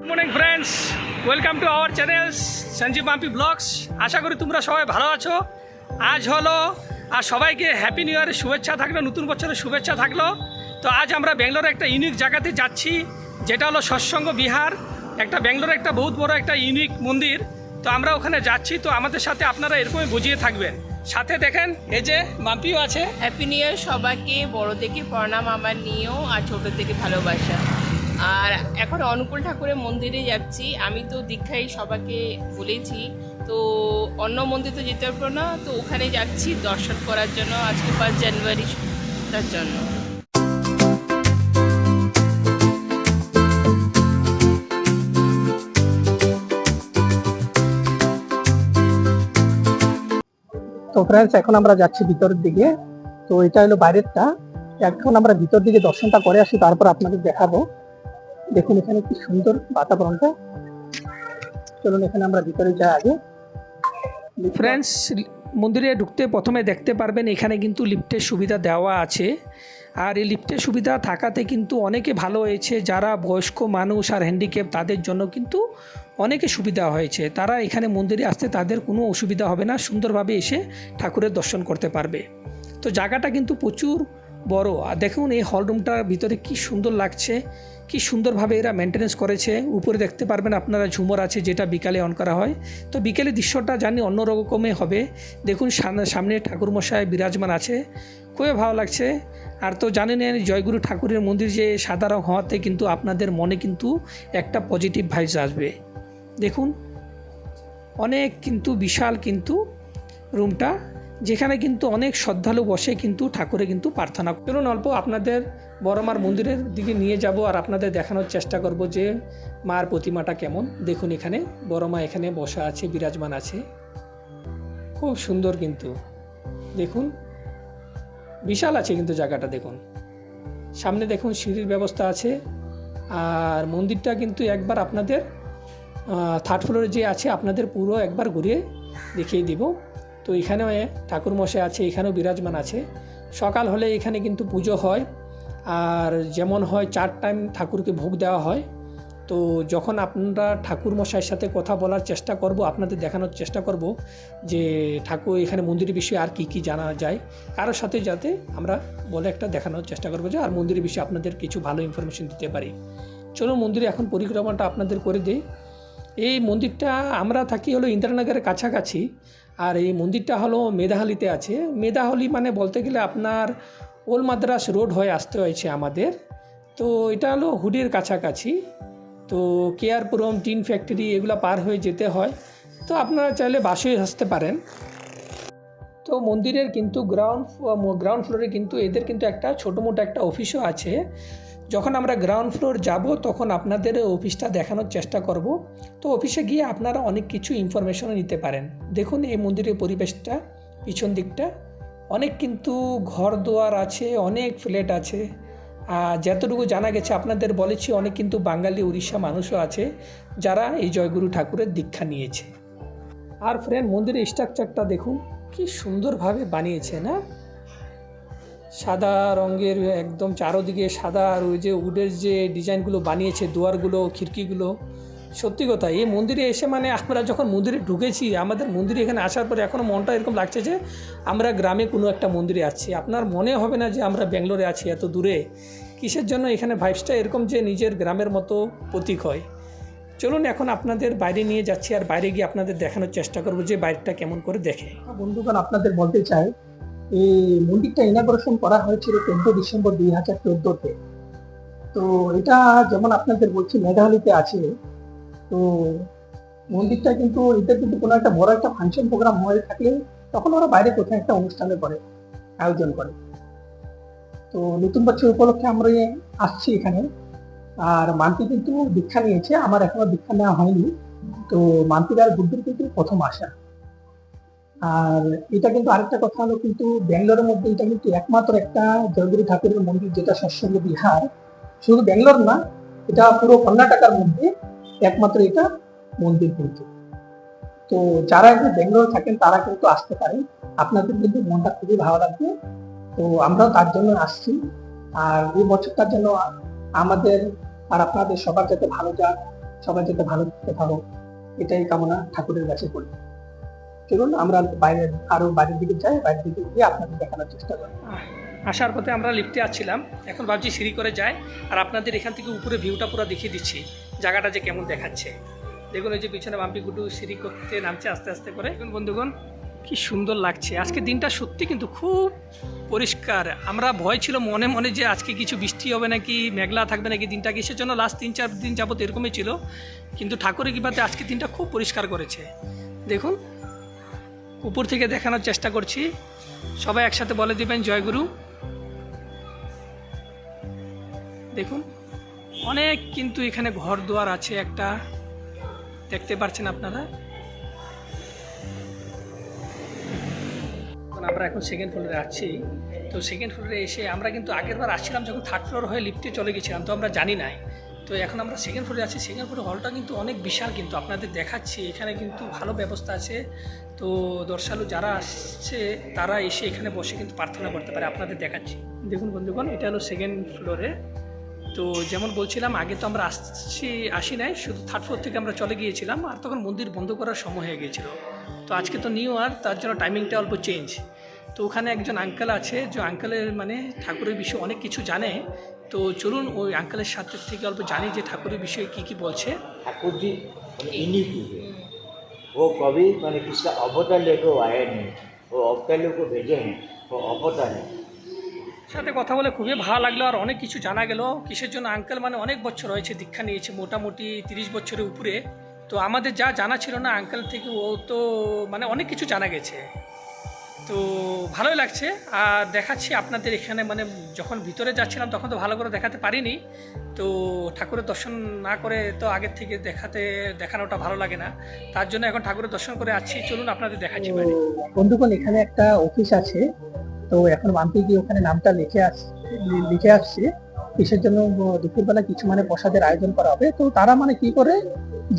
Morning friends, welcome to our channel Sanjib Mampi blogs. আশা করি তোমরা সবাই ভালো আছো। আজ হলো আর সবাইকে হ্যাপি নিউ ইয়ারের শুভেচ্ছা থাকলো, নতুন বছরের শুভেচ্ছা থাকলো। তো আজ আমরা ব্যাঙ্গালোরে একটা ইউনিক জায়গাতে যাচ্ছি, যেটা হলো সৎসঙ্গ বিহার। একটা ব্যাঙ্গালোরে একটা বহুত বড় একটা ইউনিক মন্দির। তো আমরা ওখানে যাচ্ছি, তো আমাদের সাথে আপনারা এরকমই বুঝিয়ে থাকবেন। সাথে দেখেন এই যে মাম্পিও আছে। হ্যাপি নিউ ইয়ার সবাইকে, বড় থেকে প্রণাম আমার নিয়েও, আর ছোট থেকে ভালোবাসা। আর এখন অনুকূল ঠাকুরের মন্দিরে যাচ্ছি। আমি তো দীক্ষায় সবাইকে বলেছি, তো অন্য মন্দির তো যেতে পারবো না, তো ওখানে যাচ্ছি দর্শন করার জন্য আজকে 5 জানুয়ারি তার জন্য। তো ফ্রেন্ডস, এখন আমরা যাচ্ছি ভিতরের দিকে। তো এটা হলো বাইরেরটা। এখন আমরা ভিতর দিকে দর্শনটা করে আসি, তারপর আপনাদের দেখাবো। দেখুন এখানে কি সুন্দর বাতাবরণটা। চলুন এখানে আমরা ভিতরে যাই আগে। ফ্রেন্ডস, মন্দিরে ঢুকতে প্রথমে দেখতে পারবেন এখানে কিন্তু লিফটের সুবিধা দেওয়া আছে। আর এই লিফটের সুবিধা থাকাতে কিন্তু অনেকে ভালো হয়েছে। যারা বয়স্ক মানুষ আর হ্যান্ডিক্যাপ, তাদের জন্য কিন্তু অনেকে সুবিধা হয়েছে। তারা এখানে মন্দিরে আসতে তাদের কোনো অসুবিধা হবে না, সুন্দরভাবে এসে ঠাকুরের দর্শন করতে পারবে। তো জায়গাটা কিন্তু প্রচুর বড়। আর দেখুন এই হলরুমটার ভিতরে কি সুন্দর লাগছে, কি সুন্দরভাবে এরা মেনটেনেন্স করেছে। উপরে দেখতে পারবেন আপনারা ঝুমর আছে, যেটা বিকালে অন করা হয়। তো বিকেলে দৃশ্যটা জানি অন্যরকমই হবে। দেখুন সামনে ঠাকুরমশাই বিরাজমান আছে, খুবই ভালো লাগছে। আর তো জানেন জয়গুরু ঠাকুরের মন্দির যে সাদা রং হওয়াতে কিন্তু আপনাদের মনে কিন্তু একটা পজিটিভ ভাইবস আসবে। দেখুন অনেক কিন্তু বিশাল কিন্তু রুমটা, যেখানে কিন্তু অনেক শ্রদ্ধালু বসে কিন্তু ঠাকুরে কিন্তু প্রার্থনা। চলুন অল্প আপনাদের বড়মার মন্দিরের দিকে নিয়ে যাব আর আপনাদের দেখানোর চেষ্টা করব যে মার প্রতিমাটা কেমন। দেখুন এখানে বড়মা এখানে বসা আছে, বিরাজমান আছে, খুব সুন্দর কিন্তু। দেখুন বিশাল আছে কিন্তু জায়গাটা। দেখুন সামনে দেখুন সিঁড়ির ব্যবস্থা আছে। আর মন্দিরটা কিন্তু একবার আপনাদের 3rd ফ্লোরে যে আছে আপনাদের পুরো একবার ঘুরিয়ে দেখিয়ে দিব। তো এখানেও ঠাকুরমশাই আছে, এখানেও বিরাজমান আছে। সকাল হলে এখানে কিন্তু পুজো হয়। আর যেমন হয় 4 টাইম ঠাকুরকে ভোগ দেওয়া হয়। তো যখন আপনারা ঠাকুরমশাইয়ের সাথে কথা বলার চেষ্টা করব, আপনাদের দেখানোর চেষ্টা করব যে ঠাকুর এখানে মন্দিরের বিষয়ে আর কি জানা যায়, কারোর সাথে যাতে আমরা বলে একটা দেখানোর চেষ্টা করবো যে আর মন্দিরের বিষয়ে আপনাদের কিছু ভালো ইনফরমেশন দিতে পারি। চলো মন্দিরে এখন পরিক্রমাটা আপনাদের করে দিই। এই মন্দিরটা আমরা থাকি হলো ইন্দিরানগরের কাছাকাছি। আর এই মন্দিরটা হলো মেধাহালিতে আছে। মেধাহালি মানে বলতে গেলে আপনার ওল্ড মাদ্রাস রোড হয়ে আসতে হয়েছে আমাদের। তো এটা হলো হুডির কাছাকাছি। তো কেয়ারপুরম টিন ফ্যাক্টরি এগুলো পার হয়ে যেতে হয়। তো আপনারা চাইলে বাসে আসতে পারেন। তো মন্দিরের কিন্তু গ্রাউন্ড ফ্লোরে কিন্তু এদের কিন্তু একটা ছোটো মোটো একটা অফিসও আছে। যখন আমরা গ্রাউন্ড ফ্লোর যাব তখন আপনাদের অফিসটা দেখানোর চেষ্টা করব। তো অফিসে গিয়ে আপনারা অনেক কিছু ইনফরমেশনও নিতে পারেন। দেখুন এই মন্দিরের পরিবেশটা, পিছন দিকটা অনেক কিন্তু ঘর দুয়ার আছে, অনেক ফ্ল্যাট আছে। আর যতটুকু জানা গেছে আপনাদের বলেছি, অনেক কিন্তু বাঙালি উড়িষ্যা মানুষও আছে যারা এই জয়গুরু ঠাকুরের দীক্ষা নিয়েছে। আর ফ্রেন্ড, মন্দিরের স্ট্রাকচারটা দেখুন কি সুন্দরভাবে বানিয়েছে না, সাদা রঙের একদম চারোদিকে সাদা। আর ওই যে উডের যে ডিজাইনগুলো বানিয়েছে, দুয়ারগুলো, খিড়কিগুলো, সত্যি কথা এই মন্দিরে এসে মানে আমরা যখন মন্দিরে ঢুকেছি, আমাদের মন্দিরে এখানে আসার পরে এখনও মনটা এরকম লাগছে যে আমরা গ্রামে কোনো একটা মন্দিরে আছি। আপনার মনে হবে না যে আমরা ব্যাঙ্গালোরে আছি এত দূরে। কিসের জন্য এখানে ভাইবসটা এরকম যে নিজের গ্রামের মতো প্রতীক হয়। চলুন এখন আপনাদের বাইরে নিয়ে যাচ্ছি, আর বাইরে গিয়ে আপনাদের দেখানোর চেষ্টা করবো যে বাইরেটা কেমন করে দেখে। বন্ধুগণ, আপনাদের বলতে চাই এই মন্দিরটা ইনাগোরেশন করা হয়েছিল 14 ডিসেম্বর 2014-তে। তো এটা যেমন আপনাদের বলছি মেধাহালিতে আছে। তো মন্দিরটা কিন্তু এদের কিন্তু কোনো একটা বড় একটা ফাংশন প্রোগ্রাম হয়ে থাকলে তখন ওরা বাইরে কোথাও একটা অনুষ্ঠানে করে আয়োজন করে। তো নতুন বছর উপলক্ষে আমরা আসছি এখানে। আর মান্তি কিন্তু দীক্ষা নিয়েছে, আমার এখনো দীক্ষা নেওয়া হয়নি। তো মান্তির আর বুদ্ধুর কিন্তু প্রথম আসা। আর এটা কিন্তু আরেকটা কথা হলো, কিন্তু ব্যাঙ্গালোরের মধ্যে এটা কিন্তু একমাত্র একটা জয়গুরু ঠাকুরের মন্দির, যেটা সৎসঙ্গ বিহার। শুধু ব্যাঙ্গালোর না, এটা পুরো কর্ণাটকার মধ্যে একমাত্র এটা মন্দির কিন্তু। তো যারা একটু ব্যাঙ্গালোর থাকেন তারা কিন্তু আসতে পারেন, আপনাদের কিন্তু মনটা খুবই ভালো লাগবে। তো আমরাও তার জন্য আসছি। আর এই বছরটার জন্য আমাদের আর আপনাদের সবার যাতে ভালো যাক, সবাই যাতে ভালো থাকতে পারো, এটাই কামনা ঠাকুরের কাছে করি। চলুন আমরা বাইরের দিকে যাই, বাইরের দিকে গিয়ে আপনাদের দেখানোর চেষ্টা করি। আসার পথে আমরা লিফটে আসছিলাম, এখন ভাবছি সিঁড়ি করে যাই আর আপনাদের এখান থেকে উপরে ভিউটা পুরো দেখিয়ে দিচ্ছি জায়গাটা যে কেমন দেখাচ্ছে। দেখুন ওই যে পিছনে বাম্পি গুডু সিঁড়ি করতে নামছে আস্তে আস্তে করে। দেখুন বন্ধুগণ কি সুন্দর লাগছে, আজকে দিনটা সত্যি কিন্তু খুব পরিষ্কার। আমরা ভয় ছিল মনে মনে যে আজকে কিছু বৃষ্টি হবে নাকি, মেঘলা থাকবে নাকি, দিনটা কিসের জন্য লাস্ট 3-4 দিন যাবত এরকমই ছিল, কিন্তু ঠাকুরের কৃপাতে আজকে দিনটা খুব পরিষ্কার করেছে। দেখুন উপর থেকে দেখানোর চেষ্টা করছি, সবাই একসাথে বলে দিবেন জয়গুরু। দেখুন অনেক কিন্তু এখানে ঘর দুয়ার আছে, একটা দেখতে পাচ্ছেন আপনারা। আমরা এখন সেকেন্ড ফ্লোরে আছি, তো সেকেন্ড ফ্লোরে এসে আমরা কিন্তু আগের বার আসছিলাম যখন থার্ড ফ্লোর হয়ে লিফটে চলে গেছিলাম, তো আমরা জানি নাই। তো এখন আমরা সেকেন্ড ফ্লোরে আছি, সেকেন্ড ফ্লোরে হলটা কিন্তু অনেক বিশাল, কিন্তু আপনাদের দেখাচ্ছি এখানে কিন্তু ভালো ব্যবস্থা আছে। তো দর্শালু যারা আসছে তারা এসে এখানে বসে কিন্তু প্রার্থনা করতে পারে, আপনাদের দেখাচ্ছি। দেখুন বন্ধুগণ এটা হলো সেকেন্ড ফ্লোরে। তো যেমন বলছিলাম আগে তো আমরা আসি নাই, শুধু থার্ড ফ্লোর থেকে আমরা চলে গিয়েছিলাম, আর তখন মন্দির বন্ধ করার সময় হয়ে গিয়েছিল। তো আজকে তো নিউ ইয়ার, তার জন্য টাইমিংটা অল্প চেঞ্জ। তো ওখানে একজন আঙ্কেল আছে, যে আঙ্কেলের মানে ঠাকুরের বিষয়ে অনেক কিছু জানে। তো চলুন ওই আঙ্কেলের সাথে থেকে অল্প জানি যে ঠাকুরের বিষয়ে কী কী বলছে। ठाकुर जी इन्हीं की है, वो कभी मैंने किसका अवतार लेकर आए नहीं, वो अवतार को भेजे हैं, वो अवतार है। সাথে কথা বলে খুবই ভালো লাগলো, আর অনেক কিছু জানা গেল কিসের জন্য আঙ্কেল মানে অনেক বছর হয়েছে দীক্ষা নিয়েছে, মোটামুটি 30 বছরের উপরে। তো আমাদের যা জানা ছিল না আঙ্কেল থেকে, ও তো মানে অনেক কিছু জানা গেছে। তো ভালোই লাগছে, আর দেখাচ্ছি আপনাদের এখানে। মানে যখন ভিতরে যাচ্ছিলাম তখন তো ভালো করে দেখাতে পারিনি, তো ঠাকুরের দর্শন না করে তো আগের থেকে দেখানোটা ভালো লাগে না, তার জন্য এখন ঠাকুরের দর্শন করে আসছি। চলুন আপনাদের দেখাচ্ছি বাইরে। বন্ধুগণ এখানে একটা অফিস আছে, তো এখন বাম্পি গিয়ে ওখানে নামটা লিখে আসছে। কিসের জন্য? দুপুরবেলা কিছু মানে প্রসাদের আয়োজন করা হবে। তো তারা মানে কি করে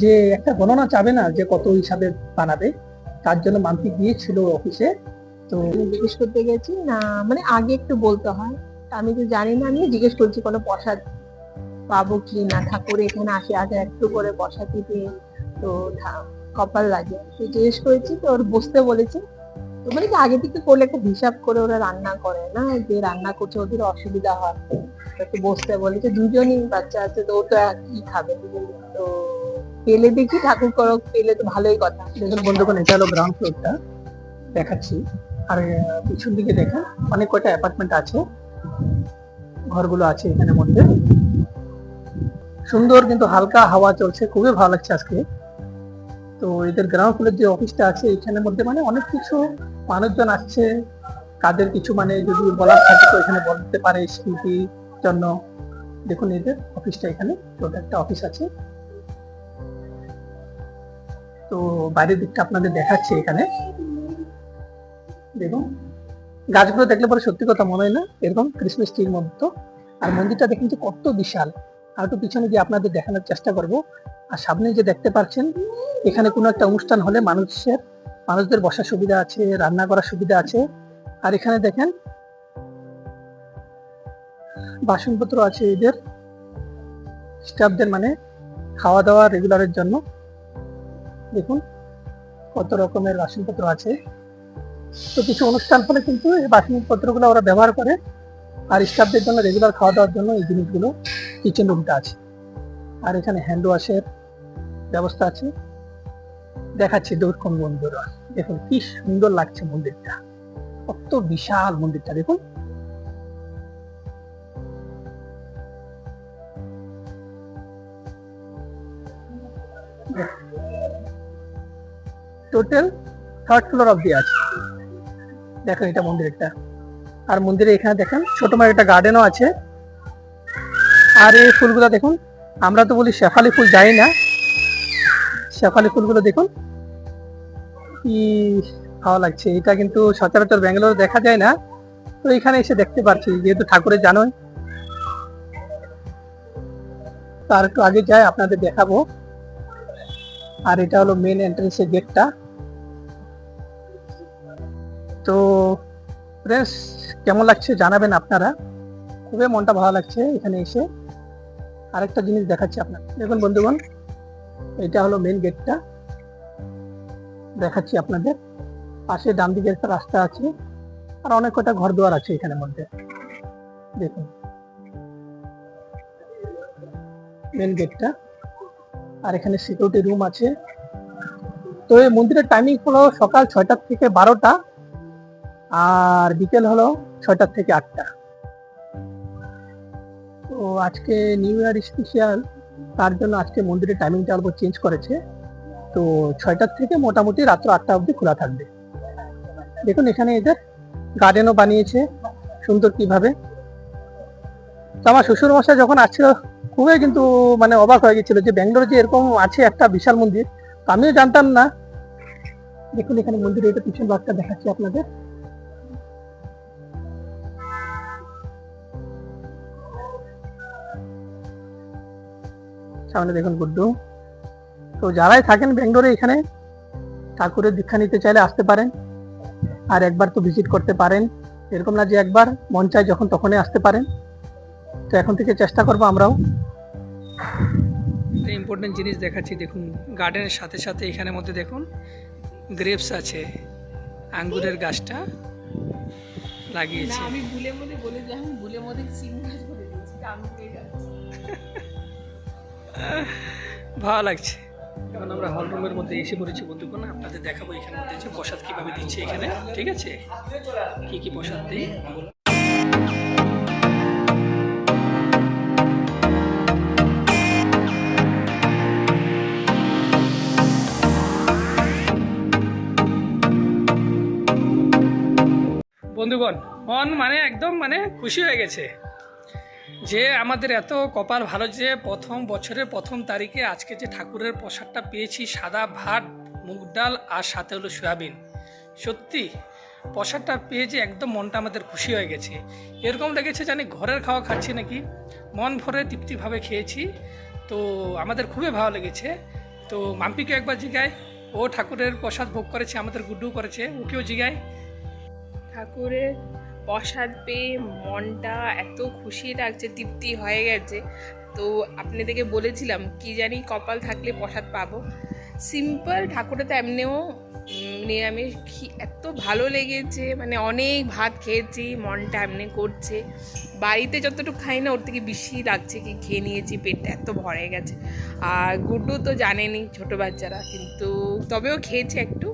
যে একটা গণনা চাবে না যে কত হিসাবে বানাবে, তার জন্য বাম্পি গিয়েছিল অফিসে। তো জিজ্ঞেস করতে গেছি না, মানে আগে একটু বলতে হয়, আমি তো জানি না, আমি জিজ্ঞেস করছি কোনো প্রসাদ পাবো কি না, ঠাকুর এখানে আসে আগে একটু করে প্রসাদ দিতে, তো কপাল লাগে। তো জিজ্ঞেস করেছি, তো ওর বসতে বলেছে। তো মানে কি আগে থেকে করলে একটা হিসাব করে ওরা রান্না করে না, যে রান্না করছে ওদের অসুবিধা হয়, একটু বসতে বলেছে। দুজনই বাচ্চা আছে, তো ও তো একই খাবে। তো পেলে দেখি ঠাকুর করো, পেলে তো ভালোই কথা। দেখুন বন্ধুগণ এটা হলো গ্রাউন্ড ফ্লোরটা দেখাচ্ছি, আর পিছন দিকে দেখেন অনেক কয়টা অ্যাপার্টমেন্ট আছে, ঘরগুলো আছে এখানে মধ্যে। সুন্দর কিন্তু হালকা হাওয়া চলছে, খুবই ভালো লাগছে আজকে। তো এদের গ্রাউন্ড ফ্লোরের যে অফিসটা আছে এখানের মধ্যে মানে অনেক কিছু মানুষজন আসছে, কাদের কিছু মানে যদি বলার থাকে তো এখানে বলতে পারে সিকিউরিটির জন্য। দেখুন এদের অফিসটা এখানে, ছোট একটা অফিস আছে। তো বাইরের দিকটা আপনাদের দেখাচ্ছে এখানে। দেখুন গাছগুলো দেখলে পরে সত্যি কথা মনে হয় না এরকম ক্রিসমাস ট্রির মতো। আর মন্দিরটা দেখুন যে কত বিশাল। আর একটু পিছনে গিয়ে আপনাদের দেখানোর চেষ্টা করব। আর সামনে যে দেখতে পাচ্ছেন এখানে কোনো একটা অনুষ্ঠান হলে মানুষদের বসার সুবিধা আছে, রান্না করার সুবিধা আছে। আর এখানে দেখেন বাসনপত্র আছে এদের স্টাফদের, মানে খাওয়া দাওয়া রেগুলারের জন্য। দেখুন কত রকমের বাসনপত্র আছে। তো কিছু অনুষ্ঠান হলে কিন্তু এই বাসনপত্রগুলো ওরা ব্যবহার করে, আর স্টাফদের জন্য রেগুলার খাওয়া দাওয়ার জন্য এই জিনিসগুলো কিচেন রুমটা আছে। আর এখানে হ্যান্ড ওয়াশের ব্যবস্থা আছে। দেখাচ্ছি দেখুন বন্ধুরা, দেখুন কি সুন্দর লাগছে মন্দিরটা, কত বিশাল মন্দিরটা। দেখুন টোটাল 3rd ফ্লোর অব্দি আছে। দেখেন এটা মন্দিরটা, আর মন্দিরে এখানে দেখেন ছোট মার একটা গার্ডেনও আছে। আর এই ফুলগুলো দেখুন, আমরা তো বলি শেফালি ফুল, যাই না শেফালি ফুলগুলো দেখুন কি ভালো লাগছে। এটা কিন্তু সচরাচর ব্যাঙ্গালোরে দেখা যায় না, তো এখানে এসে দেখতে পাচ্ছি যেহেতু ঠাকুরের জানোই। তার একটু আগে যাই আপনাদের দেখাবো। আর এটা হলো মেন এন্ট্রেন্সের গেটটা। তো ফ্রেন্ডস কেমন লাগছে জানাবেন আপনারা, খুবই মনটা ভালো লাগছে এখানে এসে। আরেকটা জিনিস দেখাচ্ছি আপনার, দেখুন বন্ধুগণ এটা হলো মেন গেটটা, দেখাচ্ছি আপনাদের। পাশে ডান দিকে একটা রাস্তা আছে, আর অনেক কটা ঘর দুয়ার আছে এখানের মধ্যে। দেখুন মেন গেটটা, আর এখানে সিকিউরিটি রুম আছে। তো এই মন্দিরের টাইমিং হলো সকাল 6টা থেকে 12টা, আর বিকেল হলো 6টা থেকে 8টা। তো আজকে নিউ ইয়ার স্পেশাল, তার জন্য আজকে মন্দিরের টাইমিংটা অল্প চেঞ্জ করেছে। তো 6টার থেকে মোটামুটি রাত্র 8টা অবধি খোলা থাকবে। দেখুন এখানে এদের গার্ডেনও বানিয়েছে সুন্দর কিভাবে। তো আমার শ্বশুর মশাই যখন আসছিল খুবই কিন্তু মানে অবাক হয়ে গেছিল যে ব্যাঙ্গালোরে যে এরকম আছে একটা বিশাল মন্দির, তো আমিও জানতাম না। দেখুন এখানে মন্দিরের এটা পিছন ভাগটা দেখাচ্ছি আপনাদের। সামনে দেখুন গুড্ডু। তো যারাই থাকেন ব্যাঙ্গালোরে এখানে ঠাকুরের দীক্ষা নিতে চাইলে আসতে পারেন, আর একবার তো ভিজিট করতে পারেন। এরকম না যে একবার, মন চায় যখন তখনই আসতে পারেন। তো এখন থেকে চেষ্টা করবো আমরাও। একটা ইম্পর্টেন্ট জিনিস দেখাচ্ছি, দেখুন গার্ডেনের সাথে সাথে এখানের মধ্যে দেখুন গ্রেপস আছে, আঙ্গুরের গাছটা লাগিয়েছে। আমি ভুলের মধ্যে বলে যে আমি ভুলের মধ্যে সিম গাছ বলে দিয়েছি, আঙ্গুরের গাছ। ভালো লাগছে। এখন আমরা হল রুমের মধ্যে এসে পড়েছি বন্ধুগণ, আপনাদের দেখাবো এখানের মধ্যে যে প্রসাদ কিভাবে দিচ্ছে এখানে, ঠিক আছে, কি কি প্রসাদ দিই। বন্ধুগণ মন মানে একদম মানে খুশি হয়ে গেছে যে আমাদের এত কপাল ভালো যে প্রথম বছরের প্রথম তারিখে আজকে যে ঠাকুরের প্রসাদটা পেয়েছি, সাদা ভাত, মুগ ডাল আর সাথে হলো সয়াবিন। সত্যি প্রসাদটা পেয়ে যে একদম মনটা আমাদের খুশি হয়ে গেছে। এরকম লেগেছে জানি ঘরের খাওয়া খাচ্ছি নাকি, মন ভরে তৃপ্তিভাবে খেয়েছি। তো আমাদের খুবই ভালো লেগেছে। তো মাম্পিকে একবার জিগায়, ও ঠাকুরের প্রসাদ ভোগ করেছে, আমাদের গুড্ডু করেছে, ওকেও জিগায়। ঠাকুরের প্রসাদ পেয়ে মনটা এত খুশি লাগছে, তৃপ্তি হয়ে গেছে। তো আপনাদেরকে বলেছিলাম কি জানি কপাল থাকলে প্রসাদ পাবো। সিম্পল ঠাকুরটা তো এমনিও নিরামিষ, এত ভালো লেগেছে, মানে অনেক ভাত খেয়েছি, মনটা এমনি করছে। বাড়িতে যতটুকু খাই না ওর থেকে বেশি লাগছে কি খেয়ে নিয়েছি, পেটটা এত ভরে গেছে। আর গুড্ডু তো জানেনি, ছোটো বাচ্চারা, কিন্তু তবেও খেয়েছে একটু,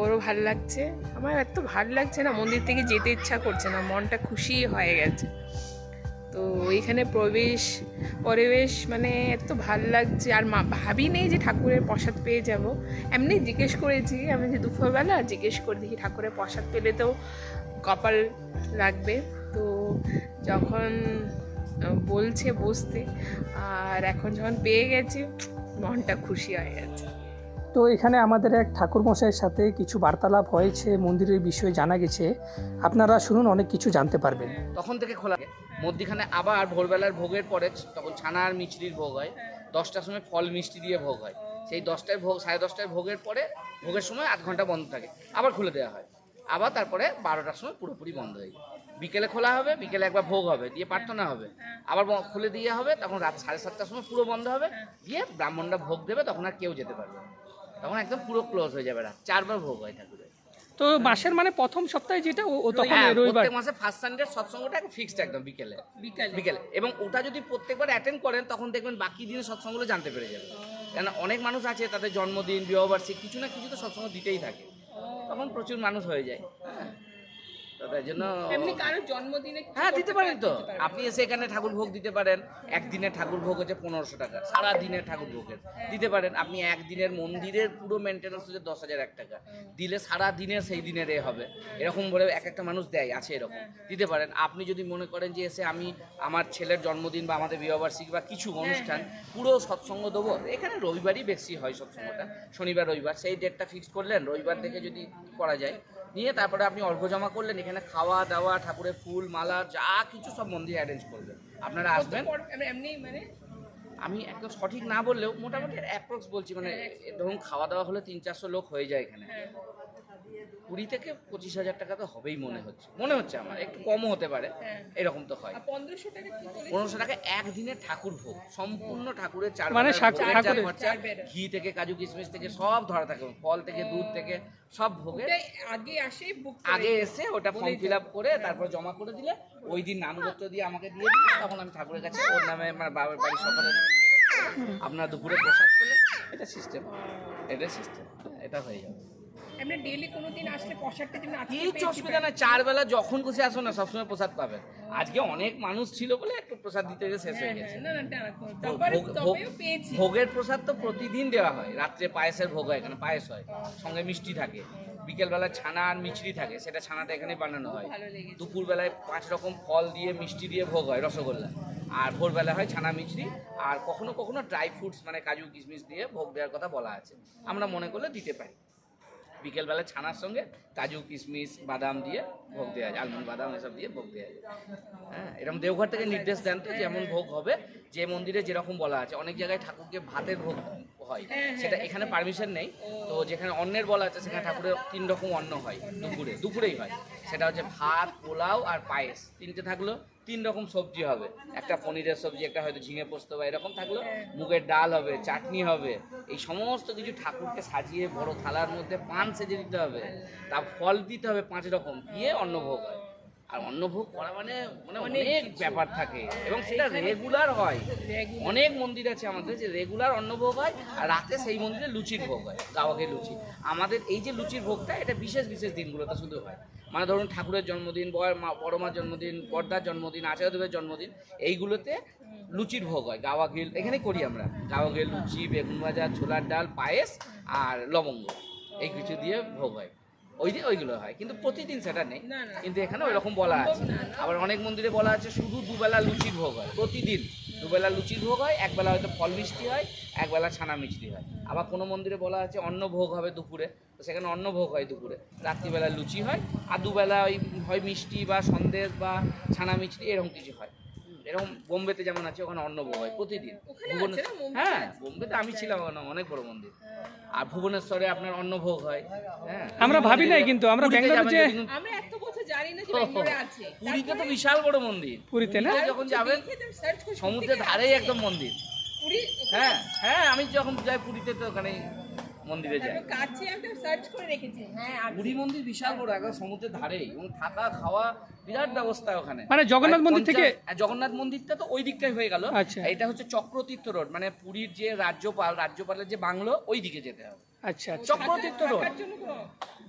ওরও ভালো লাগছে। আমার এত ভালো লাগছে না, মন্দির থেকে যেতে ইচ্ছা করছে না, মনটা খুশি হয়ে গেছে। তো ওইখানে পরিবেশ মানে এত ভালো লাগছে। আর ভাবি নেই যে ঠাকুরের প্রসাদ পেয়ে যাব। এমনি জিজ্ঞেস করেছি আমি যে দুপুরবেলা জিজ্ঞেস করে দেখি ঠাকুরের প্রসাদ পেলে তো কপাল লাগবে। তো যখন বলছে বসতে, আর এখন যখন পেয়ে গেছি মনটা খুশি হয়ে গেছে। তো এখানে আমাদের এক ঠাকুর মশাইয়ের সাথে কিছু বার্তালাপ হয়েছে, মন্দিরের বিষয়ে জানা গেছে, আপনারা শুনুন, অনেক কিছু জানতে পারবেন। তখন থেকে খোলা থাকে। মধ্যিখানে আবার ভোরবেলার ভোগের পরে তখন ছানা আর মিছরির ভোগ হয়, 10টার সময় ফল মিষ্টি দিয়ে ভোগ হয়। সেই 10টায় ভোগ, 10:30টায় ভোগের পরে ভোগের সময় 8 ঘন্টা বন্ধ থাকে, আবার খুলে দেওয়া হয়। আবার তারপরে 12টার সময় পুরোপুরি বন্ধ হয়ে যায়। বিকেলে খোলা হবে, বিকেলে একবার ভোগ হবে, দিয়ে প্রার্থনা হবে, আবার খুলে দিয়ে হবে, তখন রাত 7:30টার সময় পুরো বন্ধ হবে, দিয়ে ব্রাহ্মণরা ভোগ দেবে, তখন আর কেউ যেতে পারবে না, তখন একদম পুরো ক্লোজ হয়ে যাবে। রাত 4বার ভোগ হয় ঠাকুরের। তো মাসের মানে প্রথম সপ্তাহে যেটা ও তখন হ্যাঁ, রবিবার, প্রত্যেক মাসে ফার্স্ট সানডে সৎসঙ্গটা ফিক্সড একদম বিকেলে, এবং ওটা যদি প্রত্যেকবার অ্যাটেন্ড করেন তখন দেখবেন বাকি দিনে সৎসঙ্গগুলো জানতে পেরে যাবে। কেন অনেক মানুষ আছে তাদের জন্মদিন, বিবাহবার্ষিকী, কিছু না কিছু তো সৎসঙ্গ দিতেই থাকে, তখন প্রচুর মানুষ হয়ে যায়। হ্যাঁ, তো তাই জন্য এমনি কারো জন্মদিনে হ্যাঁ দিতে পারেন। তো আপনি এসে এখানে ঠাকুর ভোগ দিতে পারেন। একদিনের ঠাকুর ভোগ হচ্ছে 1500 টাকা, সারা দিনের ঠাকুর ভোগের দিতে পারেন। আপনি একদিনের মন্দিরের পুরো মেনটেন্যান্স হচ্ছে 10,001 টাকা দিলে সারা দিনের সেই দিনের হবে, এরকম বলে এক একটা মানুষ দেয় আছে, এরকম দিতে পারেন। আপনি যদি মনে করেন যে এসে আমি আমার ছেলের জন্মদিন বা আমাদের বিবাহবার্ষিকী বা কিছু অনুষ্ঠান পুরো সৎসঙ্গ দেবো, এখানে রবিবারই বেশি হয় সৎসঙ্গটা, শনিবার রবিবার, সেই ডেটটা ফিক্স করলেন, রবিবার থেকে যদি করা যায় নিয়ে তারপরে আপনি অর্ঘ্য জমা করলেন, এখানে খাওয়া দাওয়া, ঠাকুরের ফুল মালা যা কিছু সব মন্দির অ্যারেঞ্জ করবেন। আপনারা আসবেন। এমনি মানে আমি একদম সঠিক না বললেও মোটামুটি অ্যাপ্রক্স বলছি, মানে ধরুন খাওয়া দাওয়া হলে 300-400 লোক হয়ে যায় এখানে। 20 থেকে 25,000 টাকা তো হবেই মনে হচ্ছে আমার, একটু কমও হতে পারে, এরকম তো হয়। 1500 টাকা কি বলে? 1500 টাকা একদিনে ঠাকুর ভোগ, সম্পূর্ণ ঠাকুরের চার মানে বেলার ভোগের যা ঠাকুরের- খরচা, ঘি থেকে কাজু কিশমিশ থেকে সব ধরা থাকে, ফল থেকে দুধ থেকে সব ভোগে ওটাই আগে আসে বুক আগে এসে ওটা ফর্ম ফিল আপ করে তারপর জমা করে দিলে ওই দিন নামগোত্র দিয়ে আমাকে দিয়ে দিলে, তখন আমি ঠাকুরের কাছে ওর নামে আমার বাবার বাড়ির সকলের নামে নিবেদন করে আপনার দুপুরে প্রসাদ পেলেন। এটা সিস্টেম, এটা হয়ে যাবে। আমরা ডেইলি কোনোদিন আসলে প্রসাদটা যেন আজকে কিছু অসুবিধা না, 4 বেলা যখন খুশি আসুন না, সবসময় প্রসাদ পাবেন। আজকে অনেক মানুষ ছিল বলে একটু প্রসাদ দিতে গিয়ে শেষ হয়ে গেছে। না তারপরে তবেও পেয়েছি। ভোগের প্রসাদ তো প্রতিদিন দেওয়া হয়, রাত্রে পায়েসের ভোগ হয়, এখানে পায়েস হয়, সঙ্গে মিষ্টি থাকে, বিকেলবেলা ছানা আর মিছরি থাকে, সেটা ছানাটা এখানে বানানো হয়। ভালো লেগেছে। দুপুরবেলায় 5 রকম ফল দিয়ে মিষ্টি দিয়ে ভোগ হয়, রসগোল্লা। আর ভোরবেলা হয় ছানা মিছরি, আর কখনো কখনো ড্রাই ফ্রুটস মানে কাজু কিশমিশ দিয়ে ভোগ দেওয়ার কথা বলা আছে, আমরা মনে করলে দিতে পারি। বিকেলবেলা ছানার সঙ্গে কাজু কিশমিশ বাদাম দিয়ে ভোগ দেওয়া যায়, আলমন্ড বাদাম এসব দিয়ে ভোগ দেওয়া যায়। হ্যাঁ, এরকম দেওঘর থেকে নির্দেশ দেন তো যেমন ভোগ হবে, যে মন্দিরে যেরকম বলা আছে। অনেক জায়গায় ঠাকুরকে ভাতের ভোগ হয়, সেটা এখানে পারমিশন নেই। তো যেখানে অন্নের বলা আছে সেখানে ঠাকুরের 3 রকম অন্ন হয়, দুপুরেই হয়। সেটা হচ্ছে ভাত, পোলাও আর পায়েস, 3টে থাকলো। 3 রকম সবজি হবে, একটা পনিরের সবজি, একটা হয়তো ঝিঙে পোস্ত বা এরকম থাকলো, মুগের ডাল হবে, চাটনি হবে। এই সমস্ত কিছু ঠাকুরকে সাজিয়ে বড় থালার মধ্যে পান সেজে দিতে হবে, তা ফল দিতে হবে 5 রকম, দিয়ে অন্নভোগ হয়। আর অন্নভোগ করা মানে অনেক ব্যাপার থাকে, এবং সেটা রেগুলার হয়। অনেক মন্দির আছে আমাদের যে রেগুলার অন্নভোগ হয়, আর রাতে সেই মন্দিরে লুচির ভোগ হয়, গাওয়াকে লুচি। আমাদের এই যে লুচির ভোগটা, এটা বিশেষ বিশেষ দিনগুলোতে শুধু হয়। মানে ধরুন ঠাকুরের জন্মদিন, বড় মার জন্মদিন, বড়দার জন্মদিন, আচার্যদেবের জন্মদিন, এইগুলোতে লুচির ভোগ হয়। গাওয়া ঘিল এখানে করি আমরা, গাওয়া ঘিল, লুচি, বেগুন ভাজা, ছোলার ডাল, পায়েস আর লবঙ্গ, এই কিছু দিয়ে ভোগ হয়। ওইগুলো হয়, কিন্তু প্রতিদিন সেটা নেই। কিন্তু এখানে ওই রকম বলা আছে। আবার অনেক মন্দিরে বলা আছে শুধু দুবেলা লুচির ভোগ হয়, প্রতিদিন দুবেলা লুচির ভোগ হয়, একবেলা হয়তো ফল মিষ্টি হয়, একবেলা ছানা মিষ্টি হয়। আবার কোনো মন্দিরে বলা আছে অন্ন ভোগ হবে দুপুরে, তো সেখানে অন্ন ভোগ হয় দুপুরে, রাত্রিবেলা লুচি হয়, আর দুবেলা ওই হয় মিষ্টি বা সন্দেশ বা ছানা মিষ্টি এরকম কিছু হয়। এরকম বোম্বেতে যেমন আছে, ওখানে অন্নভোগ হয় প্রতিদিন। হ্যাঁ, বোম্বেতে আমি ছিলাম, ওখানে অনেক বড় মন্দির। আর ভুবনেশ্বরে আপনার অন্নভোগ হয়। হ্যাঁ, আমরা ভাবি নাই, কিন্তু আমরা ব্যাঙ্গালোরে যে আমরা এত কথা জানি না যে ব্যাঙ্গালোরে আছে। পুরীতে তো বিশাল বড় মন্দির, পুরীতে না? যখন যাবেন সার্চ করে সমুদ্রের ধারেই একদম মন্দির। পুরী হ্যাঁ, আমি যখন যাই পুরীতে তো ওখানে মন্দিরে যাই। কাছে আমি সার্চ করে রেখেছি। হ্যাঁ, পুরী মন্দির বিশাল বড়, একদম সমুদ্রের ধারেই, এবং থাকা খাওয়া বিরাট ব্যবস্থা ওখানে। মানে জগন্নাথ মন্দির থেকে? জগন্নাথ মন্দিরটা তো ওই দিকটাই হয়ে গেল। আচ্ছা। এটা হচ্ছে চক্রতীর্থ রোড, মানে পুরীর যে রাজ্যপালের যে বাংলো, ওই দিকে যেতে হবে। আচ্ছা আচ্ছা। চক্রতীর্থ রোড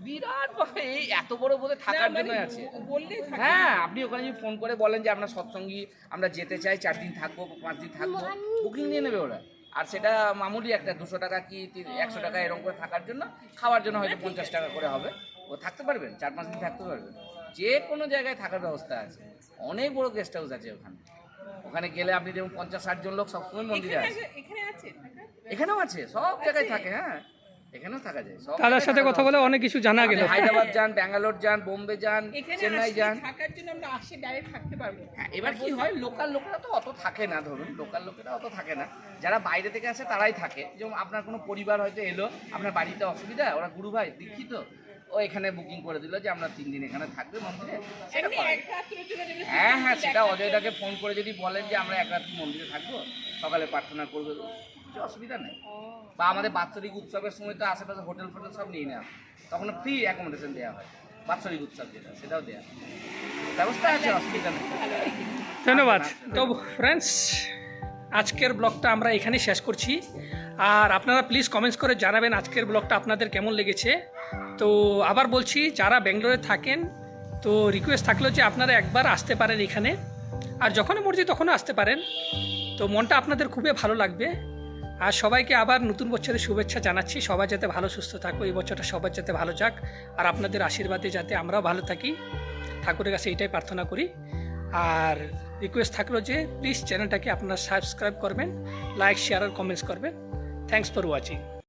বিরাট বড়, এই এত বড় বোধে থাকার জন্য আছে। বললেই হ্যাঁ, আপনি ওখানে যদি ফোন করে বলেন যে আপনার সৎসঙ্গী, আমরা যেতে চাই, 4 দিন থাকবো, 5 দিন থাকবো, বুকিং নিয়ে নেবে ওরা। আর সেটা মামুলি একটা 200 টাকা কি 100 টাকা এরকম করে থাকার জন্য, খাওয়ার জন্য হয়তো 50 টাকা করে হবে। ও থাকতে পারবেন, 4-5 দিন থাকতে পারবেন, যে কোনো জায়গায় থাকার ব্যবস্থা আছে। অনেক বড় গেস্ট হাউস আছে ওখানে। ওখানে গেলে আপনি যেমন 50-60 জন লোক সবসময় মন্দিরে আছে। এখানে আছে, এখানেও আছে, সব জায়গায় থাকে। হ্যাঁ, এখানেও থাকা যায়। সব দাদার সাথে কথা বলে অনেক কিছু জানা গেল। হায়দ্রাবাদ যান, ব্যাঙ্গালোর যান, বোম্বে যান, এখানে চেন্নাই যান। থাকার জন্য আমরা আসে ডাইরেক্ট থাকতে পারবো। হ্যাঁ, এবার কি হয়, লোকাল লোকেরা তো অত থাকে না, ধরুন লোকাল লোকেরা অত থাকে না, যারা বাইরে থেকে আসে তারাই থাকে। যেমন আপনার কোনো পরিবার হয়তো এলো, আপনার বাড়িতে অসুবিধা, ওরা গুরু ভাই দীক্ষিত, ও এখানে বুকিং করে দিল যে আমরা 3 দিন এখানে থাকবে মন্দিরে, সেটা এমনি করা এক যায়। রাত্রের জন্য যেগুলো হ্যাঁ, সেটা অজয়দাকে ফোন করে যদি বলেন যে আমরা 1 রাত্রি মন্দিরে থাকবো, সকালে প্রার্থনা করবো, কিছু অসুবিধা নেই। বা আমাদের বাৎসরিক উৎসবের সময় তো আশেপাশে হোটেল ফোটেল সব নিয়ে নেওয়া, তখন ফ্রি অ্যাকোমোডেশন দেওয়া হয়। বাৎসরিক উৎসব যেটা, সেটাও দেওয়া হয়, ব্যবস্থা আছে, অসুবিধা নেই। ধন্যবাদ। তো ফ্রেন্ডস, আজকের ব্লগটা আমরা এখানেই শেষ করছি। আর আপনারা প্লিজ কমেন্টস করে জানাবেন আজকের ব্লগটা আপনাদের কেমন লেগেছে। তো আবার বলছি, যারা ব্যাঙ্গালোরে থাকেন, তো রিকোয়েস্ট থাকলো যে আপনারা একবার আসতে পারেন এখানে, আর যখনই মর্জি তখনও আসতে পারেন। তো মনটা আপনাদের খুবই ভালো লাগবে। আর সবাইকে আবার নতুন বছরের শুভেচ্ছা জানাচ্ছি। সবাই যাতে ভালো সুস্থ থাকো, এই বছরটা সবার যাতে ভালো যাক, আর আপনাদের আশীর্বাদে যাতে আমরাও ভালো থাকি, ঠাকুরের কাছে এটাই প্রার্থনা করি। আর রিকোয়েস্ট থাকলো যে প্লিজ চ্যানেলটাকে আপনারা সাবস্ক্রাইব করবেন, লাইক, শেয়ার আর কমেন্টস করবেন। Thanks for watching.